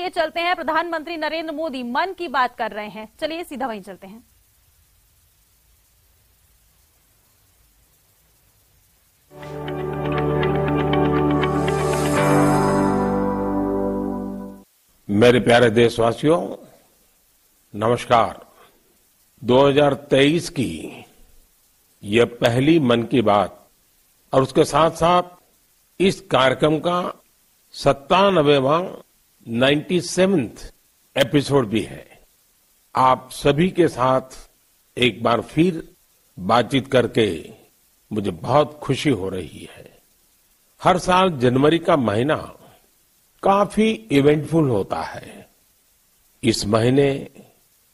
लिए चलते हैं। प्रधानमंत्री नरेंद्र मोदी मन की बात कर रहे हैं, चलिए सीधा वहीं चलते हैं। मेरे प्यारे देशवासियों, नमस्कार। 2023 की यह पहली मन की बात और उसके साथ साथ इस कार्यक्रम का 97वां 97th एपिसोड भी है। आप सभी के साथ एक बार फिर बातचीत करके मुझे बहुत खुशी हो रही है। हर साल जनवरी का महीना काफी इवेंटफुल होता है। इस महीने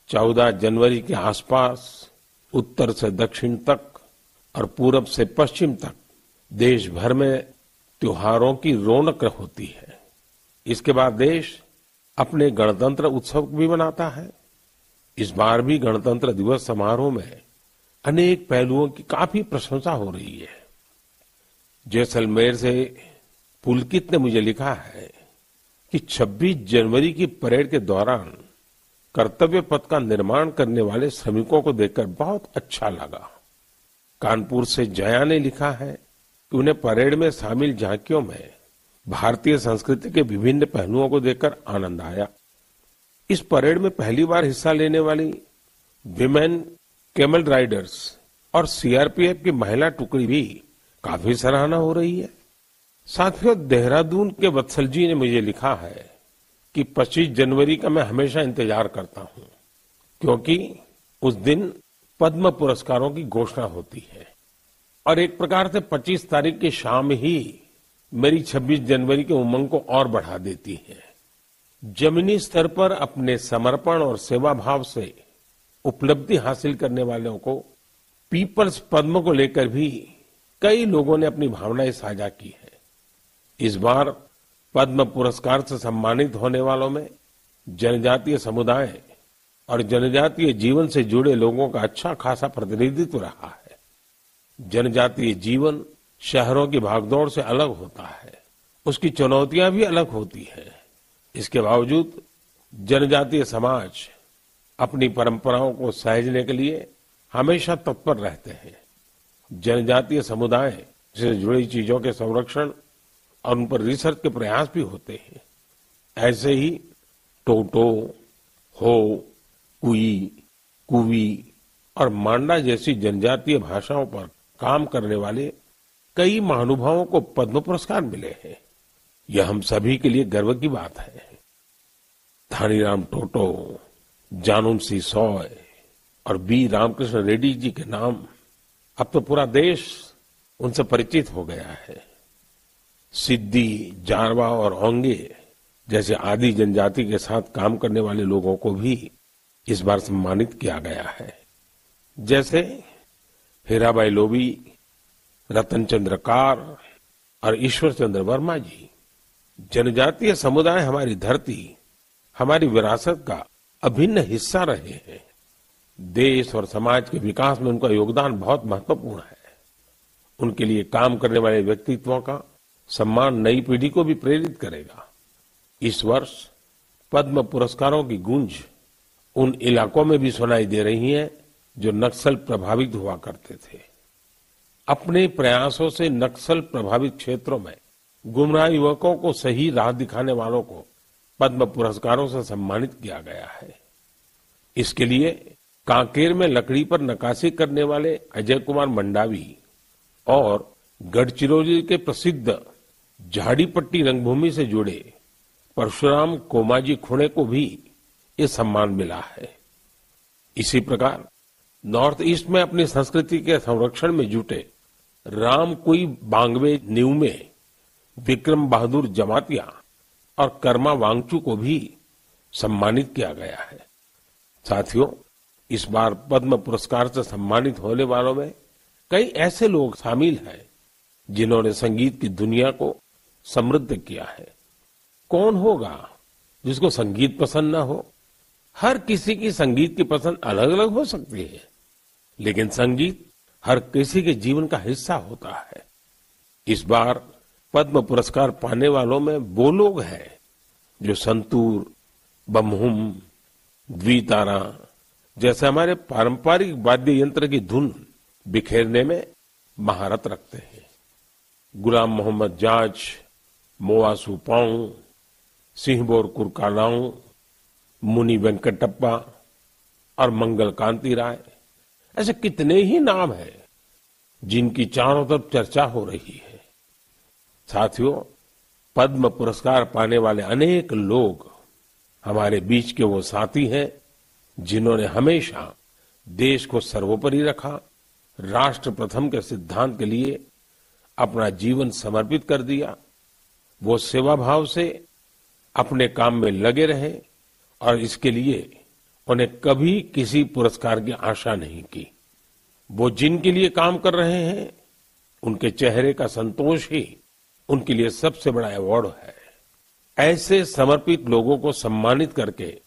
14 जनवरी के आसपास उत्तर से दक्षिण तक और पूरब से पश्चिम तक देश भर में त्योहारों की रौनक होती है। इसके बाद देश अपने गणतंत्र उत्सव भी मनाता है। इस बार भी गणतंत्र दिवस समारोह में अनेक पहलुओं की काफी प्रशंसा हो रही है। जैसलमेर से पुलकित ने मुझे लिखा है कि 26 जनवरी की परेड के दौरान कर्तव्य पथ का निर्माण करने वाले श्रमिकों को देखकर बहुत अच्छा लगा। कानपुर से जया ने लिखा है कि उन्हें परेड में शामिल झांकियों में भारतीय संस्कृति के विभिन्न पहलुओं को देखकर आनंद आया। इस परेड में पहली बार हिस्सा लेने वाली विमेन कैमल राइडर्स और सीआरपीएफ की महिला टुकड़ी भी काफी सराहना हो रही है। साथियों, देहरादून के वत्सल जी ने मुझे लिखा है कि 25 जनवरी का मैं हमेशा इंतजार करता हूं, क्योंकि उस दिन पद्म पुरस्कारों की घोषणा होती है और एक प्रकार से 25 तारीख की शाम ही मेरी 26 जनवरी के उमंग को और बढ़ा देती है। जमीनी स्तर पर अपने समर्पण और सेवा भाव से उपलब्धि हासिल करने वालों को पीपल्स पद्म को लेकर भी कई लोगों ने अपनी भावनाएं साझा की है। इस बार पद्म पुरस्कार से सम्मानित होने वालों में जनजातीय समुदाय और जनजातीय जीवन से जुड़े लोगों का अच्छा खासा प्रतिनिधित्व रहा है। जनजातीय जीवन शहरों की भागदौड़ से अलग होता है, उसकी चुनौतियां भी अलग होती है। इसके बावजूद जनजातीय समाज अपनी परंपराओं को सहेजने के लिए हमेशा तत्पर रहते हैं। जनजातीय समुदाय से जुड़ी चीजों के संरक्षण और उन पर रिसर्च के प्रयास भी होते हैं। ऐसे ही टोटो, हो, कुई, कुवी और मांडा जैसी जनजातीय भाषाओं पर काम करने वाले कई महानुभावों को पद्म पुरस्कार मिले हैं। यह हम सभी के लिए गर्व की बात है। धानीराम टोटो, जानूमसी सॉय और बी रामकृष्ण रेड्डी जी के नाम अब तो पूरा देश उनसे परिचित हो गया है। सिद्दी, जारवा और ओंगे जैसे आदि जनजाति के साथ काम करने वाले लोगों को भी इस बार सम्मानित किया गया है। जैसे हीराबाई लोबी, रतन चंद्र कार और ईश्वर चंद्र वर्मा जी। जनजातीय समुदाय हमारी धरती, हमारी विरासत का अभिन्न हिस्सा रहे हैं। देश और समाज के विकास में उनका योगदान बहुत महत्वपूर्ण है। उनके लिए काम करने वाले व्यक्तित्वों का सम्मान नई पीढ़ी को भी प्रेरित करेगा। इस वर्ष पद्म पुरस्कारों की गूंज उन इलाकों में भी सुनाई दे रही है जो नक्सल प्रभावित हुआ करते थे। अपने प्रयासों से नक्सल प्रभावित क्षेत्रों में गुमराह युवकों को सही राह दिखाने वालों को पद्म पुरस्कारों से सम्मानित किया गया है। इसके लिए कांकेर में लकड़ी पर नक्काशी करने वाले अजय कुमार मंडावी और गढ़चिरौली के प्रसिद्ध झाड़ीपट्टी रंगभूमि से जुड़े परशुराम कोमाजी खुणे को भी ये सम्मान मिला है। इसी प्रकार नॉर्थ ईस्ट में अपनी संस्कृति के संरक्षण में जुटे राम कुई बांगवे न्यूमे, विक्रम बहादुर जमातिया और कर्मा वांगचू को भी सम्मानित किया गया है। साथियों, इस बार पद्म पुरस्कार से सम्मानित होने वालों में कई ऐसे लोग शामिल हैं जिन्होंने संगीत की दुनिया को समृद्ध किया है। कौन होगा जिसको संगीत पसंद ना हो? हर किसी की संगीत की पसंद अलग अलग हो सकती है, लेकिन संगीत हर किसी के जीवन का हिस्सा होता है। इस बार पद्म पुरस्कार पाने वालों में वो लोग हैं जो संतूर, बम्हुम, द्वितारा जैसे हमारे पारंपरिक वाद्य यंत्र की धुन बिखेरने में महारत रखते हैं। गुलाम मोहम्मद जाज, मोआ सुपाऊ, सिंहबोर कुरकालाऊ, मुनि वेंकटप्पा और मंगल कांति राय, ऐसे कितने ही नाम हैं जिनकी चारों तरफ चर्चा हो रही है। साथियों, पद्म पुरस्कार पाने वाले अनेक लोग हमारे बीच के वो साथी हैं जिन्होंने हमेशा देश को सर्वोपरि रखा, राष्ट्र प्रथम के सिद्धांत के लिए अपना जीवन समर्पित कर दिया। वो सेवा भाव से अपने काम में लगे रहे और इसके लिए उन्हें कभी किसी पुरस्कार की आशा नहीं की। वो जिनके लिए काम कर रहे हैं उनके चेहरे का संतोष ही उनके लिए सबसे बड़ा अवार्ड है। ऐसे समर्पित लोगों को सम्मानित करके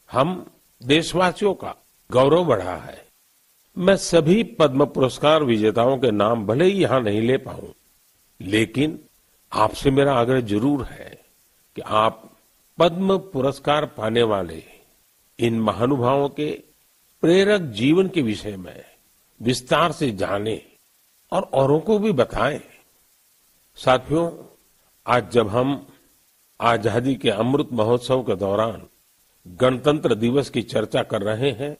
हम देशवासियों का गौरव बढ़ा है। मैं सभी पद्म पुरस्कार विजेताओं के नाम भले ही यहां नहीं ले पाऊं, लेकिन आपसे मेरा आग्रह जरूर है कि आप पद्म पुरस्कार पाने वाले इन महानुभावों के प्रेरक जीवन के विषय में विस्तार से जानें और औरों को भी बताएं। साथियों, आज जब हम आजादी के अमृत महोत्सव के दौरान गणतंत्र दिवस की चर्चा कर रहे हैं,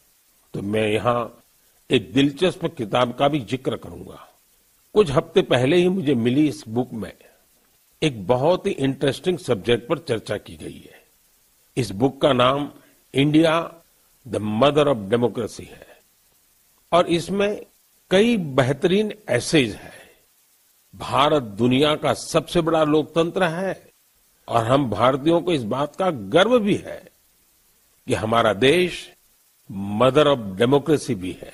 तो मैं यहां एक दिलचस्प किताब का भी जिक्र करूंगा। कुछ हफ्ते पहले ही मुझे मिली इस बुक में एक बहुत ही इंटरेस्टिंग सब्जेक्ट पर चर्चा की गई है। इस बुक का नाम India the mother of democracy है और इसमें कई बेहतरीन एसेज है। भारत दुनिया का सबसे बड़ा लोकतंत्र है और हम भारतीयों को इस बात का गर्व भी है कि हमारा देश मदर ऑफ डेमोक्रेसी भी है।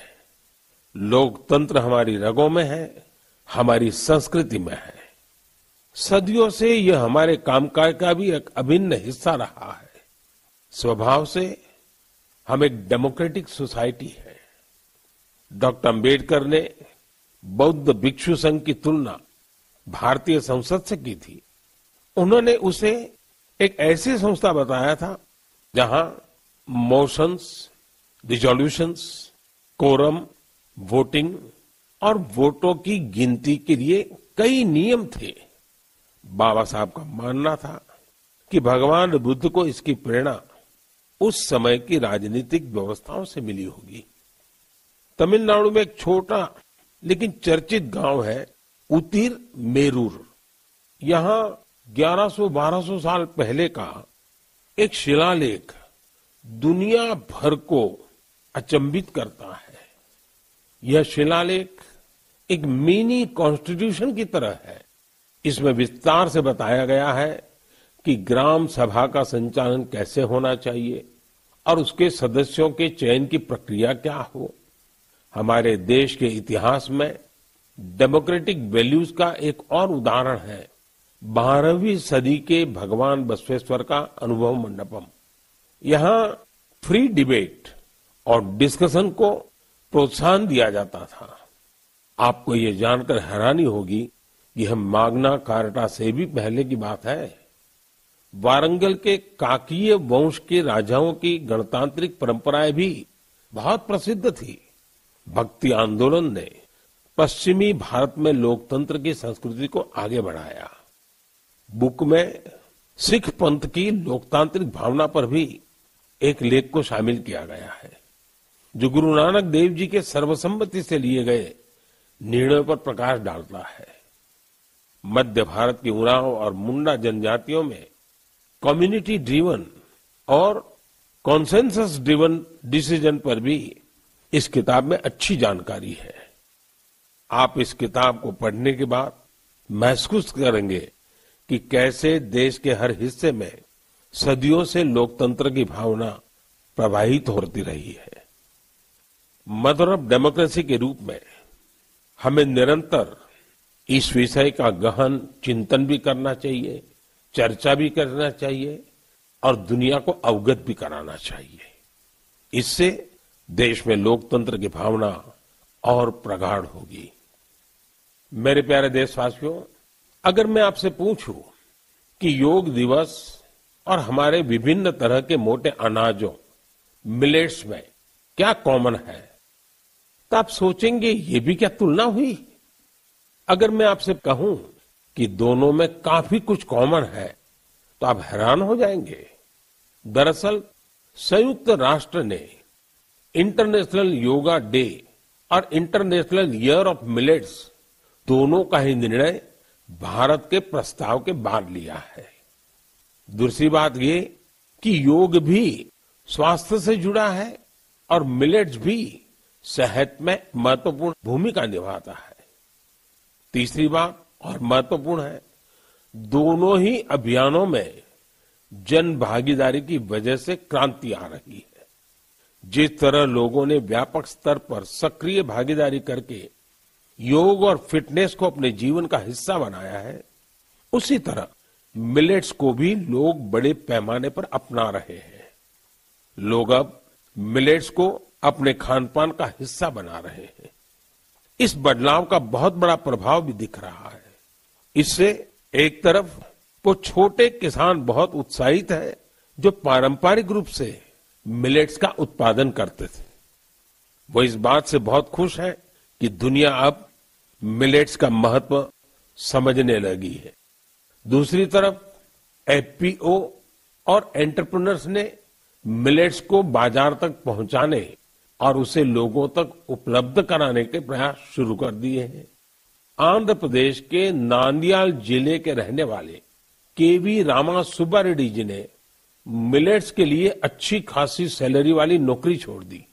लोकतंत्र हमारी रगों में है, हमारी संस्कृति में है। सदियों से यह हमारे कामकाज का भी एक अभिन्न हिस्सा रहा है। स्वभाव से हम एक डेमोक्रेटिक सोसाइटी है। डॉक्टर अंबेडकर ने बौद्ध भिक्षु संघ की तुलना भारतीय संसद से की थी। उन्होंने उसे एक ऐसी संस्था बताया था जहां मोशंस, रिजोल्यूशंस, कोरम, वोटिंग और वोटों की गिनती के लिए कई नियम थे। बाबा साहब का मानना था कि भगवान बुद्ध को इसकी प्रेरणा उस समय की राजनीतिक व्यवस्थाओं से मिली होगी। तमिलनाडु में एक छोटा लेकिन चर्चित गांव है उतिर मेरूर। यहां 1100-1200 साल पहले का एक शिलालेख दुनिया भर को अचंभित करता है। यह शिलालेख एक मिनी कॉन्स्टिट्यूशन की तरह है। इसमें विस्तार से बताया गया है कि ग्राम सभा का संचालन कैसे होना चाहिए और उसके सदस्यों के चयन की प्रक्रिया क्या हो। हमारे देश के इतिहास में डेमोक्रेटिक वैल्यूज का एक और उदाहरण है 12वीं सदी के भगवान बसवेश्वर का अनुभव मंडपम। यहाँ फ्री डिबेट और डिस्कशन को प्रोत्साहन दिया जाता था। आपको ये जानकर हैरानी होगी कि यह माग्ना कार्टा से भी पहले की बात है। वारंगल के काकीय वंश के राजाओं की गणतांत्रिक परंपराएं भी बहुत प्रसिद्ध थी। भक्ति आंदोलन ने पश्चिमी भारत में लोकतंत्र की संस्कृति को आगे बढ़ाया। बुक में सिख पंथ की लोकतांत्रिक भावना पर भी एक लेख को शामिल किया गया है, जो गुरु नानक देव जी के सर्वसम्मति से लिए गए निर्णयों पर प्रकाश डालता है। मध्य भारत की उरांव और मुंडा जनजातियों में कम्युनिटी ड्रिवन और कॉन्सेंसस ड्रिवन डिसीजन पर भी इस किताब में अच्छी जानकारी है। आप इस किताब को पढ़ने के बाद महसूस करेंगे कि कैसे देश के हर हिस्से में सदियों से लोकतंत्र की भावना प्रवाहित होती रही है। मदर ऑफ डेमोक्रेसी के रूप में हमें निरंतर इस विषय का गहन चिंतन भी करना चाहिए, चर्चा भी करना चाहिए और दुनिया को अवगत भी कराना चाहिए। इससे देश में लोकतंत्र की भावना और प्रगाढ़ होगी। मेरे प्यारे देशवासियों, अगर मैं आपसे पूछूं कि योग दिवस और हमारे विभिन्न तरह के मोटे अनाजों मिलेट्स में क्या कॉमन है, तो आप सोचेंगे ये भी क्या तुलना हुई। अगर मैं आपसे कहूं कि दोनों में काफी कुछ कॉमन है तो आप हैरान हो जाएंगे। दरअसल संयुक्त राष्ट्र ने इंटरनेशनल योगा डे और इंटरनेशनल ईयर ऑफ मिलेट्स दोनों का ही निर्णय भारत के प्रस्ताव के बाद लिया है। दूसरी बात ये कि योग भी स्वास्थ्य से जुड़ा है और मिलेट्स भी सेहत में महत्वपूर्ण भूमिका निभाता है। तीसरी बात और महत्वपूर्ण है, दोनों ही अभियानों में जन भागीदारी की वजह से क्रांति आ रही है। जिस तरह लोगों ने व्यापक स्तर पर सक्रिय भागीदारी करके योग और फिटनेस को अपने जीवन का हिस्सा बनाया है, उसी तरह मिलेट्स को भी लोग बड़े पैमाने पर अपना रहे हैं। लोग अब मिलेट्स को अपने खान पान का हिस्सा बना रहे हैं। इस बदलाव का बहुत बड़ा प्रभाव भी दिख रहा है। इससे एक तरफ वो छोटे किसान बहुत उत्साहित हैं जो पारंपरिक रूप से मिलेट्स का उत्पादन करते थे। वो इस बात से बहुत खुश है कि दुनिया अब मिलेट्स का महत्व समझने लगी है। दूसरी तरफ एफपीओ और एंटरप्रेन्योर्स ने मिलेट्स को बाजार तक पहुंचाने और उसे लोगों तक उपलब्ध कराने के प्रयास शुरू कर दिए हैं। आंध्र प्रदेश के नांदयाल जिले के रहने वाले केवी रामा सुब्बा रेड्डी जी ने मिलेट्स के लिए अच्छी खासी सैलरी वाली नौकरी छोड़ दी।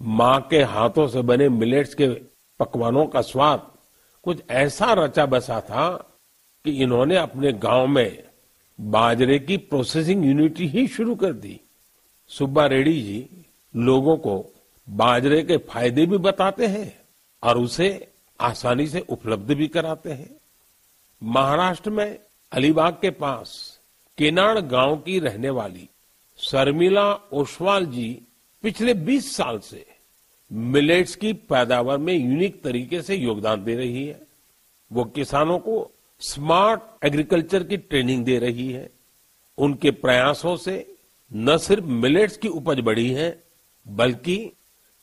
मां के हाथों से बने मिलेट्स के पकवानों का स्वाद कुछ ऐसा रचा बसा था कि इन्होंने अपने गांव में बाजरे की प्रोसेसिंग यूनिट ही शुरू कर दी। सुब्बा रेड्डी जी लोगों को बाजरे के फायदे भी बताते हैं और उसे आसानी से उपलब्ध भी कराते हैं। महाराष्ट्र में अलीबाग के पास केनाड गांव की रहने वाली शर्मिला ओसवाल जी पिछले 20 साल से मिलेट्स की पैदावार में यूनिक तरीके से योगदान दे रही है। वो किसानों को स्मार्ट एग्रीकल्चर की ट्रेनिंग दे रही है। उनके प्रयासों से न सिर्फ मिलेट्स की उपज बढ़ी है, बल्कि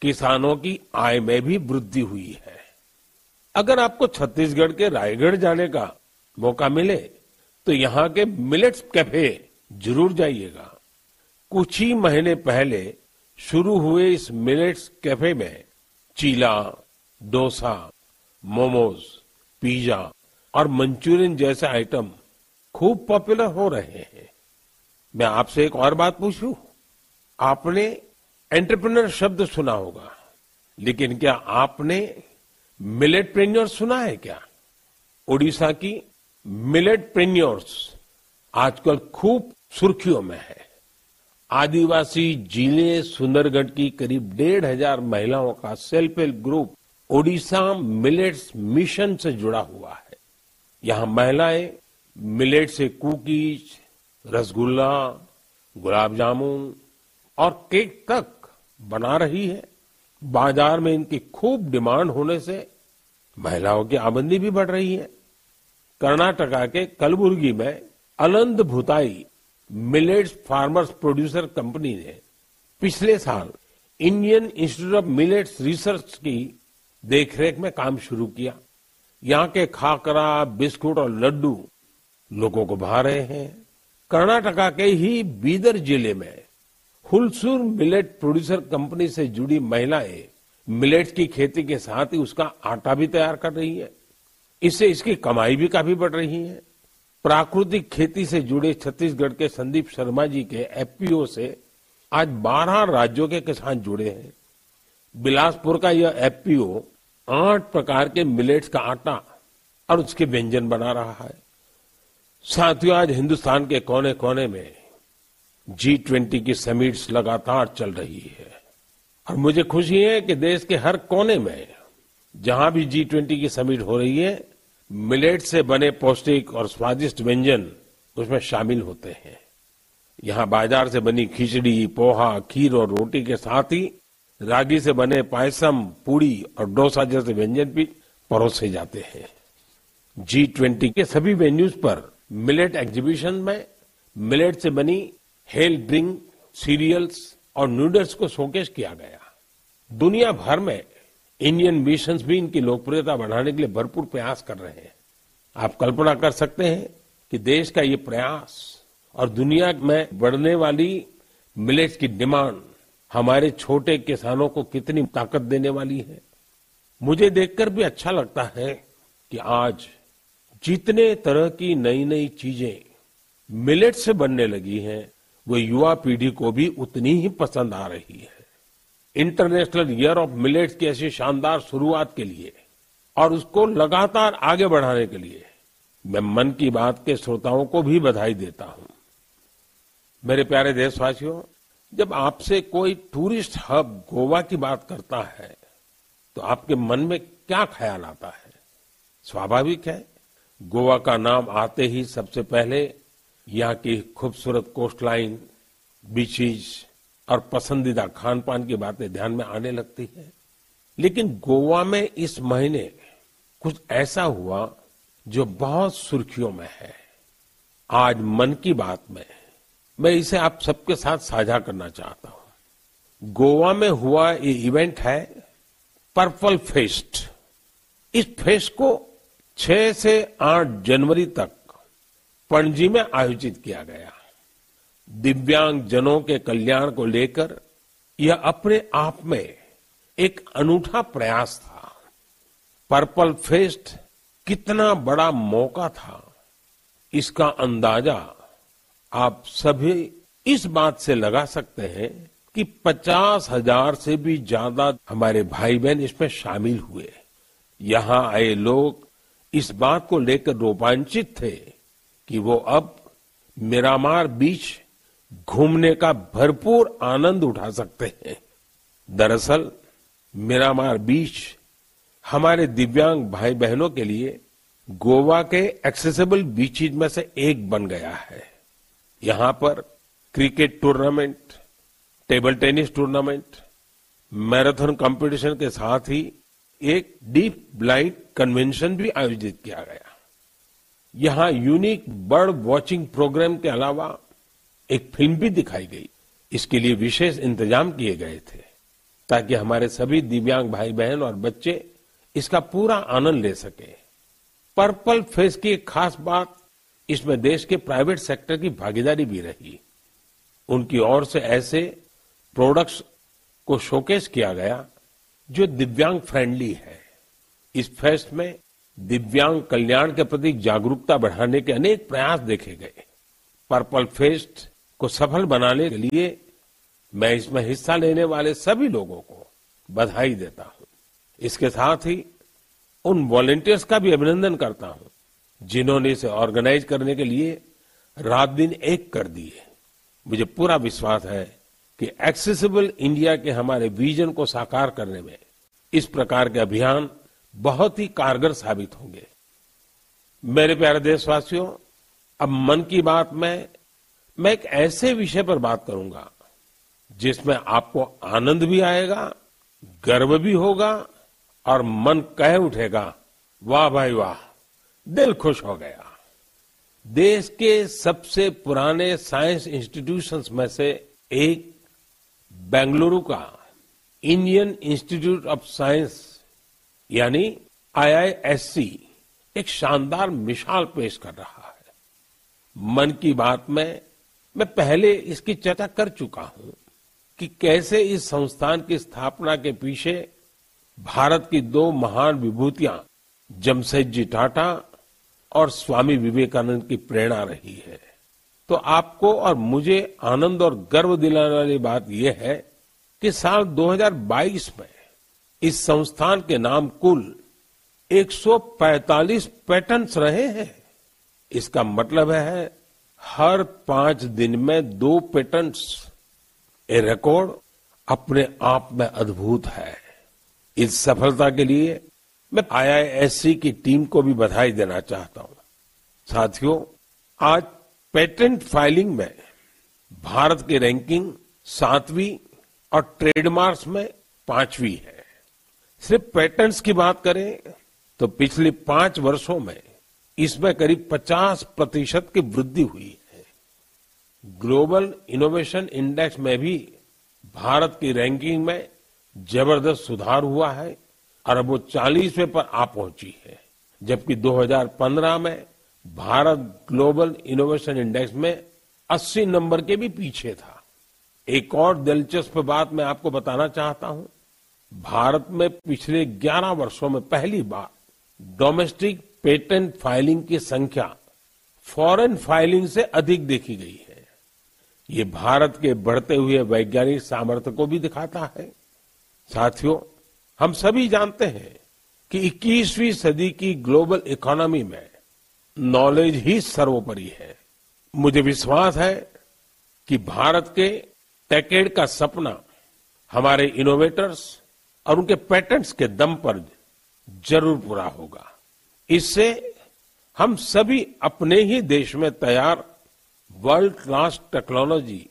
किसानों की आय में भी वृद्धि हुई है। अगर आपको छत्तीसगढ़ के रायगढ़ जाने का मौका मिले तो यहाँ के मिलेट्स कैफे जरूर जाइएगा। कुछ ही महीने पहले शुरू हुए इस मिलेट्स कैफे में चीला, डोसा, मोमोज, पिज्जा और मंचूरियन जैसे आइटम खूब पॉपुलर हो रहे हैं। मैं आपसे एक और बात पूछूं, आपने एंटरप्रेन्योर शब्द सुना होगा, लेकिन क्या आपने मिलेटप्रेन्योर सुना है क्या? ओडिशा की मिलेटप्रेन्योर्स आजकल खूब सुर्खियों में है। आदिवासी जिले सुंदरगढ़ की करीब 1,500 महिलाओं का self help group Odisha millets mission से जुड़ा हुआ है। यहाँ महिलाएं मिलेट से कुकीज, रसगुल्ला, गुलाब जामुन और केक तक बना रही है। बाजार में इनकी खूब डिमांड होने से महिलाओं की आमदनी भी बढ़ रही है। कर्नाटका के कलबुर्गी में Aland Bhutai millets farmers producer company ने पिछले साल Indian Institute of Millets Research की देखरेख में काम शुरू किया। यहाँ के खाकरा, बिस्कुट और लड्डू लोगों को भा रहे हैं। कर्नाटका के ही बीदर जिले में हुलसूर मिलेट प्रोड्यूसर कंपनी से जुड़ी महिलाएं मिलेट्स की खेती के साथ ही उसका आटा भी तैयार कर रही है। इससे इसकी कमाई भी काफी बढ़ रही है। प्राकृतिक खेती से जुड़े छत्तीसगढ़ के संदीप शर्मा जी के एफपीओ से आज 12 राज्यों के किसान जुड़े हैं। बिलासपुर का यह एफपीओ 8 प्रकार के मिलेट्स का आटा और उसके व्यंजन बना रहा है। साथियों, आज हिंदुस्तान के कोने कोने में G20 की समिट्स लगातार चल रही है और मुझे खुशी है कि देश के हर कोने में जहां भी G20 की समिट हो रही है, मिलेट से बने पौष्टिक और स्वादिष्ट व्यंजन उसमें शामिल होते हैं। यहाँ बाजार से बनी खिचड़ी, पोहा, खीर और रोटी के साथ ही रागी से बने पायसम, पूड़ी और डोसा जैसे व्यंजन भी परोसे जाते हैं। G20 के सभी वेन्यूज पर मिलेट एग्जीबिशन में मिलेट से बनी हेल्थ ड्रिंक, सीरियल्स और नूडल्स को शोकेस किया गया। दुनिया भर में इंडियन मिशंस भी इनकी लोकप्रियता बढ़ाने के लिए भरपूर प्रयास कर रहे हैं। आप कल्पना कर सकते हैं कि देश का ये प्रयास और दुनिया में बढ़ने वाली मिलेट्स की डिमांड हमारे छोटे किसानों को कितनी ताकत देने वाली है। मुझे देखकर भी अच्छा लगता है कि आज जितने तरह की नई नई चीजें मिलेट से बनने लगी हैं, वो युवा पीढ़ी को भी उतनी ही पसंद आ रही है। इंटरनेशनल ईयर ऑफ मिलेट्स की ऐसी शानदार शुरुआत के लिए और उसको लगातार आगे बढ़ाने के लिए मैं मन की बात के श्रोताओं को भी बधाई देता हूं। मेरे प्यारे देशवासियों, जब आपसे कोई टूरिस्ट हब गोवा की बात करता है तो आपके मन में क्या ख्याल आता है? स्वाभाविक है, गोवा का नाम आते ही सबसे पहले यहाँ की खूबसूरत कोस्टलाइन, बीचेज और पसंदीदा खान पान की बातें ध्यान में आने लगती है। लेकिन गोवा में इस महीने कुछ ऐसा हुआ जो बहुत सुर्खियों में है। आज मन की बात में मैं इसे आप सबके साथ साझा करना चाहता हूं। गोवा में हुआ ये इवेंट है पर्पल फेस्ट। इस फेस्ट को 6 से 8 जनवरी तक पणजी में आयोजित किया गया। दिव्यांग जनों के कल्याण को लेकर यह अपने आप में एक अनूठा प्रयास था। पर्पल फेस्ट कितना बड़ा मौका था, इसका अंदाजा आप सभी इस बात से लगा सकते हैं कि 50,000 से भी ज्यादा हमारे भाई बहन इसमें शामिल हुए। यहां आए लोग इस बात को लेकर रोमांचित थे कि वो अब मिरामार बीच घूमने का भरपूर आनंद उठा सकते हैं। दरअसल मिरामार बीच हमारे दिव्यांग भाई बहनों के लिए गोवा के एक्सेसिबल बीचेज में से एक बन गया है। यहां पर cricket tournament, table tennis tournament, marathon competition के साथ ही एक डीप ब्लाइंड कन्वेंशन भी आयोजित किया गया। यहां यूनिक बर्ड वॉचिंग प्रोग्राम के अलावा एक फिल्म भी दिखाई गई। इसके लिए विशेष इंतजाम किए गए थे ताकि हमारे सभी दिव्यांग भाई बहन और बच्चे इसका पूरा आनंद ले सके। पर्पल फेस्ट की एक खास बात, इसमें देश के प्राइवेट सेक्टर की भागीदारी भी रही। उनकी ओर से ऐसे प्रोडक्ट्स को शोकेस किया गया जो दिव्यांग फ्रेंडली है। इस फेस्ट में दिव्यांग कल्याण के प्रति जागरूकता बढ़ाने के अनेक प्रयास देखे गए। पर्पल फेस्ट को सफल बनाने के लिए मैं इसमें हिस्सा लेने वाले सभी लोगों को बधाई देता हूं। इसके साथ ही उन वॉलंटियर्स का भी अभिनंदन करता हूं जिन्होंने इसे ऑर्गेनाइज करने के लिए रात दिन एक कर दिए। मुझे पूरा विश्वास है कि एक्सेसिबल इंडिया के हमारे विजन को साकार करने में इस प्रकार के अभियान बहुत ही कारगर साबित होंगे। मेरे प्यारे देशवासियों, अब मन की बात में मैं एक ऐसे विषय पर बात करूंगा जिसमें आपको आनंद भी आएगा, गर्व भी होगा और मन कह उठेगा, वाह भाई वाह, दिल खुश हो गया। देश के सबसे पुराने साइंस इंस्टीट्यूशंस में से एक बेंगलुरु का इंडियन इंस्टीट्यूट ऑफ साइंस यानी IISc एक शानदार मिसाल पेश कर रहा है। मन की बात में मैं पहले इसकी चर्चा कर चुका हूं कि कैसे इस संस्थान की स्थापना के पीछे भारत की 2 महान विभूतियां जमशेदजी टाटा और स्वामी विवेकानंद की प्रेरणा रही है। तो आपको और मुझे आनंद और गर्व दिलाने वाली बात यह है कि साल 2022 में इस संस्थान के नाम कुल 145 पेटेंट्स रहे हैं। इसका मतलब है हर 5 दिन में 2 पेटेंट्स। ये रिकॉर्ड अपने आप में अद्भुत है। इस सफलता के लिए मैं IISc की टीम को भी बधाई देना चाहता हूं। साथियों, आज पेटेंट फाइलिंग में भारत की रैंकिंग 7वीं और ट्रेडमार्क्स में 5वीं है। सिर्फ पेटेंट्स की बात करें तो पिछले 5 वर्षों में इसमें करीब 50% की वृद्धि हुई है। ग्लोबल इनोवेशन इंडेक्स में भी भारत की रैंकिंग में जबरदस्त सुधार हुआ है और अब वो 40वें पर आ पहुंची है, जबकि 2015 में भारत ग्लोबल इनोवेशन इंडेक्स में 80 नंबर के भी पीछे था। एक और दिलचस्प बात मैं आपको बताना चाहता हूं। भारत में पिछले 11 वर्षों में पहली बार डोमेस्टिक पेटेंट फाइलिंग की संख्या फॉरेन फाइलिंग से अधिक देखी गई है। ये भारत के बढ़ते हुए वैज्ञानिक सामर्थ्य को भी दिखाता है। साथियों, हम सभी जानते हैं कि 21वीं सदी की ग्लोबल इकोनॉमी में नॉलेज ही सर्वोपरि है। मुझे विश्वास है कि भारत के टेकेड का सपना हमारे इनोवेटर्स और उनके पेटेंट्स के दम पर जरूर पूरा होगा। इससे हम सभी अपने ही देश में तैयार वर्ल्ड क्लास टेक्नोलॉजी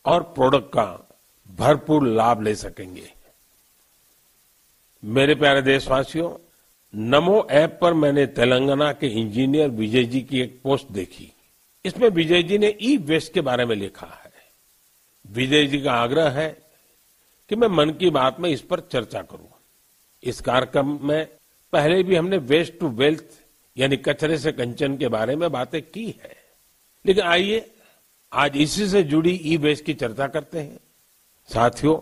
और प्रोडक्ट का भरपूर लाभ ले सकेंगे। मेरे प्यारे देशवासियों, नमो ऐप पर मैंने तेलंगाना के इंजीनियर विजय जी की एक पोस्ट देखी। इसमें विजय जी ने ई वेस्ट के बारे में लिखा है। विजय जी का आग्रह है कि मैं मन की बात में इस पर चर्चा करूं। इस कार्यक्रम में पहले भी हमने वेस्ट टू वेल्थ यानी कचरे से कंचन के बारे में बातें की है, लेकिन आइए आज इसी से जुड़ी ई वेस्ट की चर्चा करते हैं। साथियों,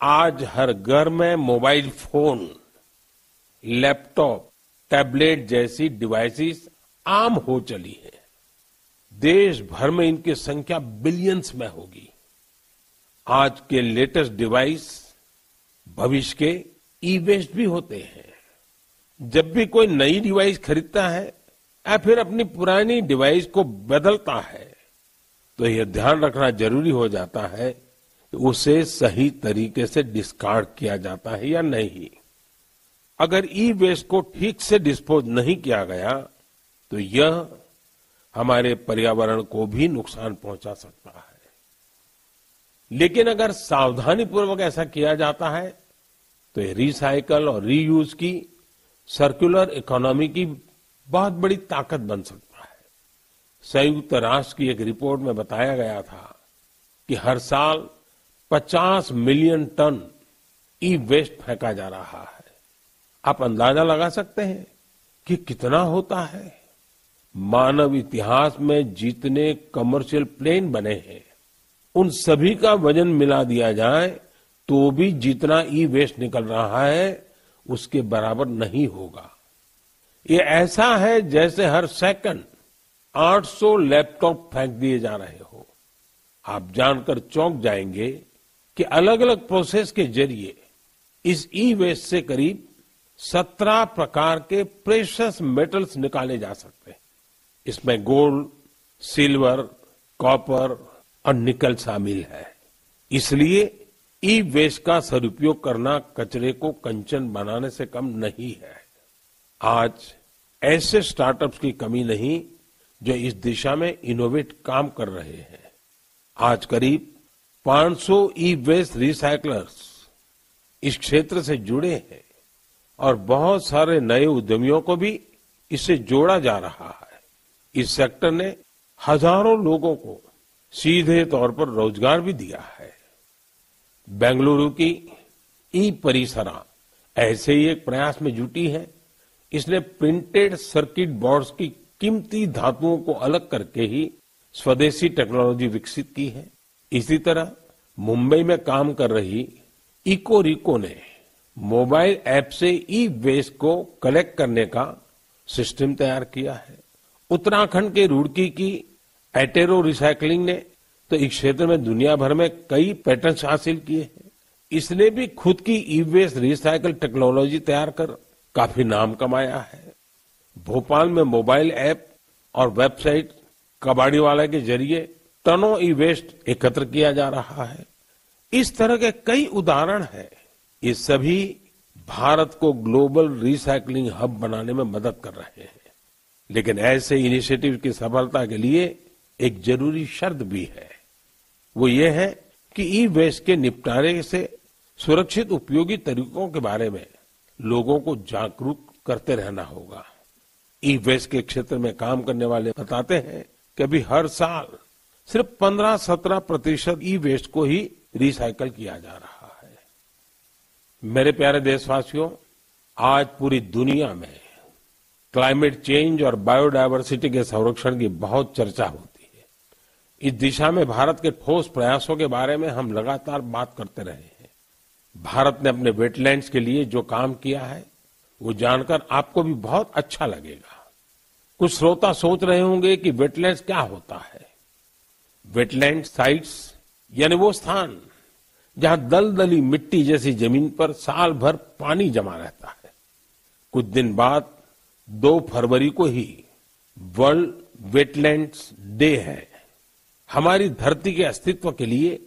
आज हर घर में मोबाइल फोन, लैपटॉप, टैबलेट जैसी डिवाइसेस आम हो चली है। देश भर में इनकी संख्या बिलियंस में होगी। आज के लेटेस्ट डिवाइस भविष्य के ई वेस्ट भी होते हैं। जब भी कोई नई डिवाइस खरीदता है या फिर अपनी पुरानी डिवाइस को बदलता है, तो यह ध्यान रखना जरूरी हो जाता है कि उसे सही तरीके से डिस्कार्ड किया जाता है या नहीं। अगर ई वेस्ट को ठीक से डिस्पोज नहीं किया गया तो यह हमारे पर्यावरण को भी नुकसान पहुंचा सकता है। लेकिन अगर सावधानी पूर्वक ऐसा किया जाता है तो ये रिसाइकल और रीयूज की सर्कुलर इकोनॉमी की बहुत बड़ी ताकत बन सकता है। संयुक्त राष्ट्र की एक रिपोर्ट में बताया गया था कि हर साल 50 मिलियन टन ई वेस्ट फेंका जा रहा है। आप अंदाजा लगा सकते हैं कि कितना होता है। मानव इतिहास में जितने कमर्शियल प्लेन बने हैं, उन सभी का वजन मिला दिया जाए तो भी जितना ई वेस्ट निकल रहा है उसके बराबर नहीं होगा। ये ऐसा है जैसे हर सेकंड 800 लैपटॉप फेंक दिए जा रहे हो। आप जानकर चौंक जाएंगे कि अलग अलग प्रोसेस के जरिए इस ई वेस्ट से करीब 17 प्रकार के प्रेशियस मेटल्स निकाले जा सकते हैं। इसमें गोल्ड, सिल्वर, कॉपर और निकल शामिल है। इसलिए ई वेस्ट का सदुपयोग करना कचरे को कंचन बनाने से कम नहीं है। आज ऐसे स्टार्टअप्स की कमी नहीं जो इस दिशा में इनोवेट काम कर रहे हैं। आज करीब 500 ई वेस्ट रिसाइकलर्स इस क्षेत्र से जुड़े हैं और बहुत सारे नए उद्यमियों को भी इससे जोड़ा जा रहा है। इस सेक्टर ने हजारों लोगों को सीधे तौर पर रोजगार भी दिया है। बेंगलुरु की ई परिसरा ऐसे ही एक प्रयास में जुटी है। इसने प्रिंटेड सर्किट बोर्ड्स की कीमती धातुओं को अलग करके ही स्वदेशी टेक्नोलॉजी विकसित की है। इसी तरह मुंबई में काम कर रही इकोरिको ने मोबाइल ऐप से ई वेस्ट को कलेक्ट करने का सिस्टम तैयार किया है। उत्तराखंड के रुड़की की एटेरो रिसाइकलिंग ने तो इस क्षेत्र में दुनिया भर में कई पेटेंट्स हासिल किए हैं। इसने भी खुद की ई वेस्ट रिसाइकल टेक्नोलॉजी तैयार कर काफी नाम कमाया है। भोपाल में मोबाइल ऐप और वेबसाइट कबाड़ीवाला के जरिए टनों ई वेस्ट एकत्र किया जा रहा है। इस तरह के कई उदाहरण हैं। ये सभी भारत को ग्लोबल रिसाइकलिंग हब बनाने में मदद कर रहे हैं। लेकिन ऐसे इनिशिएटिव की सफलता के लिए एक जरूरी शर्त भी है। वो ये है कि ई वेस्ट के निपटारे से सुरक्षित उपयोगी तरीकों के बारे में लोगों को जागरूक करते रहना होगा। ई वेस्ट के क्षेत्र में काम करने वाले बताते हैं कि अभी हर साल सिर्फ 15-17% ई वेस्ट को ही रिसाइकल किया जा रहा है। मेरे प्यारे देशवासियों, आज पूरी दुनिया में क्लाइमेट चेंज और बायोडायवर्सिटी के संरक्षण की बहुत चर्चा होती है। इस दिशा में भारत के ठोस प्रयासों के बारे में हम लगातार बात करते रहे हैं। भारत ने अपने वेटलैंड्स के लिए जो काम किया है वो जानकर आपको भी बहुत अच्छा लगेगा। कुछ श्रोता सोच रहे होंगे कि वेटलैंड्स क्या होता है। वेटलैंड साइट्स यानी वो स्थान जहां दलदली मिट्टी जैसी जमीन पर साल भर पानी जमा रहता है। कुछ दिन बाद 2 फरवरी को ही वर्ल्ड वेटलैंड्स डे है। हमारी धरती के अस्तित्व के लिए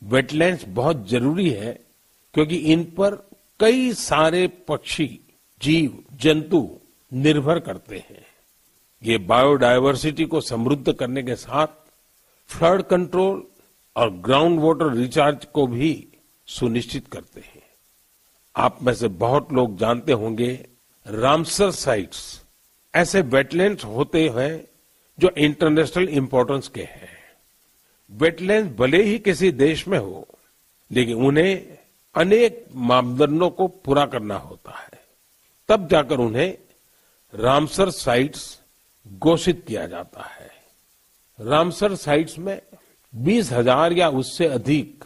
वेटलैंड्स बहुत जरूरी है, क्योंकि इन पर कई सारे पक्षी, जीव, जंतु निर्भर करते हैं। ये बायोडायवर्सिटी को समृद्ध करने के साथ फ्लड कंट्रोल और ग्राउंड वाटर रिचार्ज को भी सुनिश्चित करते हैं। आप में से बहुत लोग जानते होंगे, रामसर साइट्स ऐसे वेटलैंड्स होते हैं जो इंटरनेशनल इंपॉर्टेंस के हैं। वेटलैंड भले ही किसी देश में हो, लेकिन उन्हें अनेक मापदंडों को पूरा करना होता है, तब जाकर उन्हें रामसर साइट्स घोषित किया जाता है। रामसर साइट्स में 20,000 या उससे अधिक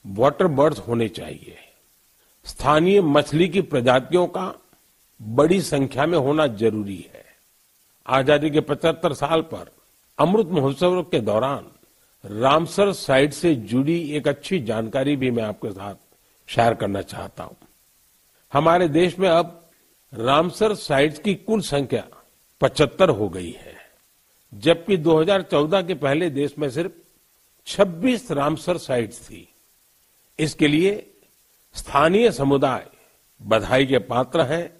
वाटर बर्ड्स होने चाहिए। स्थानीय मछली की प्रजातियों का बड़ी संख्या में होना जरूरी है। आजादी के 75 साल पर अमृत महोत्सव के दौरान रामसर साइट से जुड़ी एक अच्छी जानकारी भी मैं आपके साथ शेयर करना चाहता हूं। हमारे देश में अब रामसर साइट्स की कुल संख्या 75 हो गई है, जबकि 2014 के पहले देश में सिर्फ 26 रामसर साइट्स थी। इसके लिए स्थानीय समुदाय बधाई के पात्र हैं,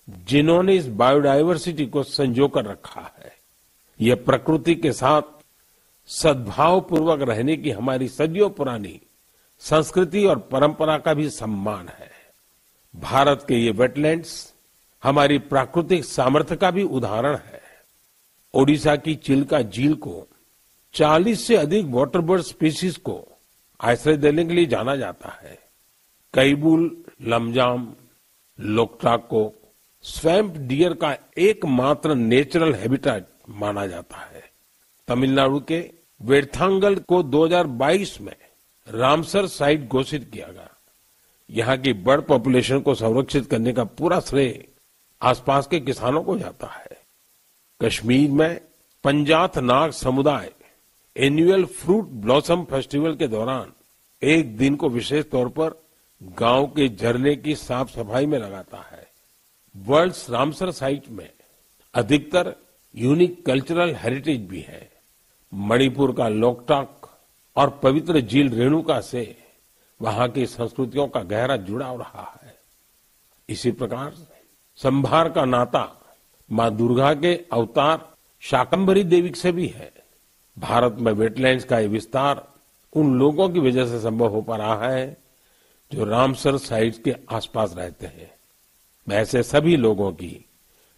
जिन्होंने इस बायोडायवर्सिटी को संजो कर रखा है। यह प्रकृति के साथ सद्भाव पूर्वक रहने की हमारी सदियों पुरानी संस्कृति और परंपरा का भी सम्मान है। भारत के ये वेटलैंड्स हमारी प्राकृतिक सामर्थ्य का भी उदाहरण है। ओडिशा की चिल्का झील को 40 से अधिक वाटर बर्ड स्पीशीज को आश्रय देने के लिए जाना जाता है। कैबुल लमजाम लोकटाक को स्वैम्प डियर का एकमात्र नेचुरल हैबिटेट माना जाता है। तमिलनाडु के वेर्थांगल को 2022 में रामसर साइट घोषित किया गया। यहाँ की बर्ड पॉपुलेशन को संरक्षित करने का पूरा श्रेय आसपास के किसानों को जाता है। कश्मीर में पंजाथ नाग समुदाय एनुअल फ्रूट ब्लॉसम फेस्टिवल के दौरान एक दिन को विशेष तौर पर गांव के झरने की साफ सफाई में लगाता है। वर्ल्ड्स रामसर साइट में अधिकतर यूनिक कल्चरल हेरिटेज भी है। मणिपुर का लोकटाक और पवित्र झील रेणुका से वहां की संस्कृतियों का गहरा जुड़ाव रहा है। इसी प्रकार संभार का नाता मां दुर्गा के अवतार शाकंभरी देवी से भी है। भारत में वेटलैंड्स का ये विस्तार उन लोगों की वजह से संभव हो पा रहा है जो रामसर साइट्स के आसपास रहते हैं। मैं ऐसे सभी लोगों की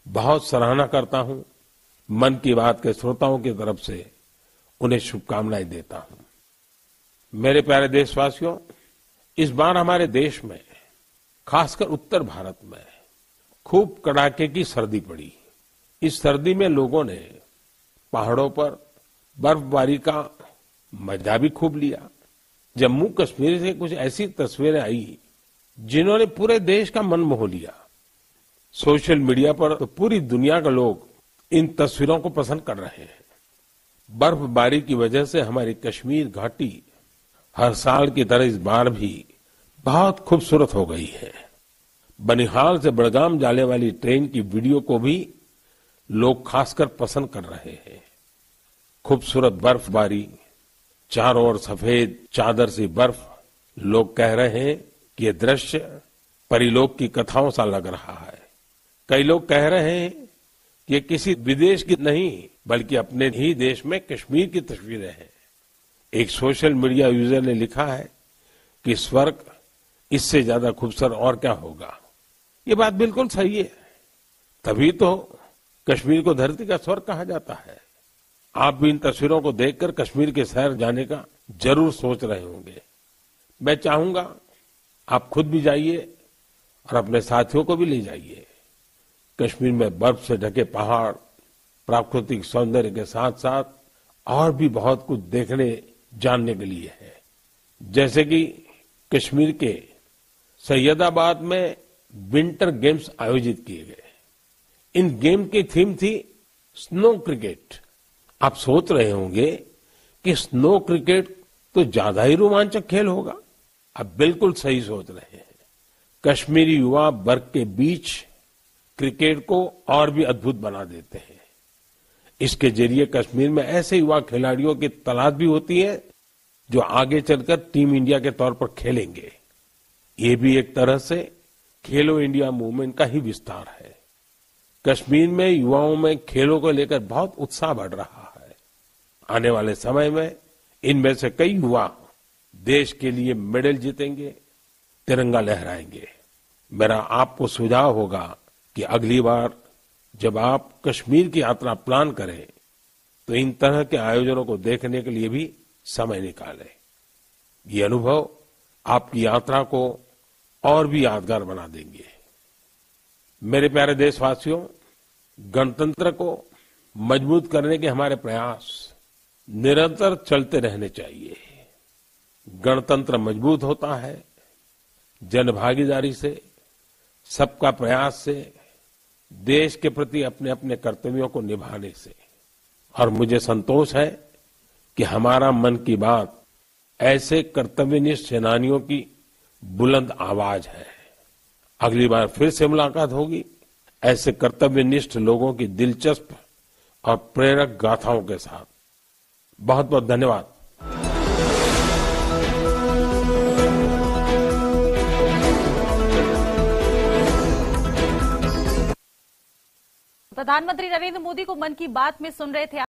बहुत सराहना करता हूं। मन की बात के श्रोताओं की तरफ से उन्हें शुभकामनाएं देता हूं। मेरे प्यारे देशवासियों, इस बार हमारे देश में, खासकर उत्तर भारत में खूब कड़ाके की सर्दी पड़ी। इस सर्दी में लोगों ने पहाड़ों पर बर्फबारी का मजा भी खूब लिया। जम्मू कश्मीर से कुछ ऐसी तस्वीरें आई जिन्होंने पूरे देश का मन मोह लिया। सोशल मीडिया पर तो पूरी दुनिया के लोग इन तस्वीरों को पसंद कर रहे हैं। बर्फबारी की वजह से हमारी कश्मीर घाटी हर साल की तरह इस बार भी बहुत खूबसूरत हो गई है। बनिहाल से बड़गाम जाने वाली ट्रेन की वीडियो को भी लोग खासकर पसंद कर रहे हैं। खूबसूरत बर्फबारी, चारों ओर सफेद चादर सी बर्फ। लोग कह रहे हैं कि ये दृश्य परिलोक की कथाओं सा लग रहा है। कई लोग कह रहे हैं कि ये किसी विदेश की नहीं बल्कि अपने ही देश में कश्मीर की तस्वीरें हैं। एक सोशल मीडिया यूजर ने लिखा है कि स्वर्ग इससे ज्यादा खूबसूरत और क्या होगा। ये बात बिल्कुल सही है, तभी तो कश्मीर को धरती का स्वर्ग कहा जाता है। आप भी इन तस्वीरों को देखकर कश्मीर के शहर जाने का जरूर सोच रहे होंगे। मैं चाहूंगा आप खुद भी जाइए और अपने साथियों को भी ले जाइए। कश्मीर में बर्फ से ढके पहाड़, प्राकृतिक सौंदर्य के साथ साथ और भी बहुत कुछ देखने जानने के लिए है। जैसे कि कश्मीर के सैयदाबाद में विंटर गेम्स आयोजित किए गए। इन गेम की थीम थी स्नो क्रिकेट। आप सोच रहे होंगे कि स्नो क्रिकेट तो ज्यादा ही रोमांचक खेल होगा। आप बिल्कुल सही सोच रहे हैं। कश्मीरी युवा बर्फ के बीच क्रिकेट को और भी अद्भुत बना देते हैं। इसके जरिए कश्मीर में ऐसे युवा खिलाड़ियों की तलाश भी होती है जो आगे चलकर टीम इंडिया के तौर पर खेलेंगे। ये भी एक तरह से खेलो इंडिया मूवमेंट का ही विस्तार है। कश्मीर में युवाओं में खेलों को लेकर बहुत उत्साह बढ़ रहा है। आने वाले समय में इनमें से कई युवा देश के लिए मेडल जीतेंगे, तिरंगा लहराएंगे। मेरा आपको सुझाव होगा कि अगली बार जब आप कश्मीर की यात्रा प्लान करें तो इन तरह के आयोजनों को देखने के लिए भी समय निकालें। ये अनुभव आपकी यात्रा को और भी यादगार बना देंगे। मेरे प्यारे देशवासियों, गणतंत्र को मजबूत करने के हमारे प्रयास निरंतर चलते रहने चाहिए। गणतंत्र मजबूत होता है जनभागीदारी से, सबका प्रयास से, देश के प्रति अपने अपने कर्तव्यों को निभाने से। और मुझे संतोष है कि हमारा मन की बात ऐसे कर्तव्यनिष्ठ सेनानियों की बुलंद आवाज है। अगली बार फिर से मुलाकात होगी ऐसे कर्तव्यनिष्ठ लोगों की दिलचस्प और प्रेरक गाथाओं के साथ। बहुत बहुत धन्यवाद। प्रधानमंत्री नरेंद्र मोदी को मन की बात में सुन रहे थे।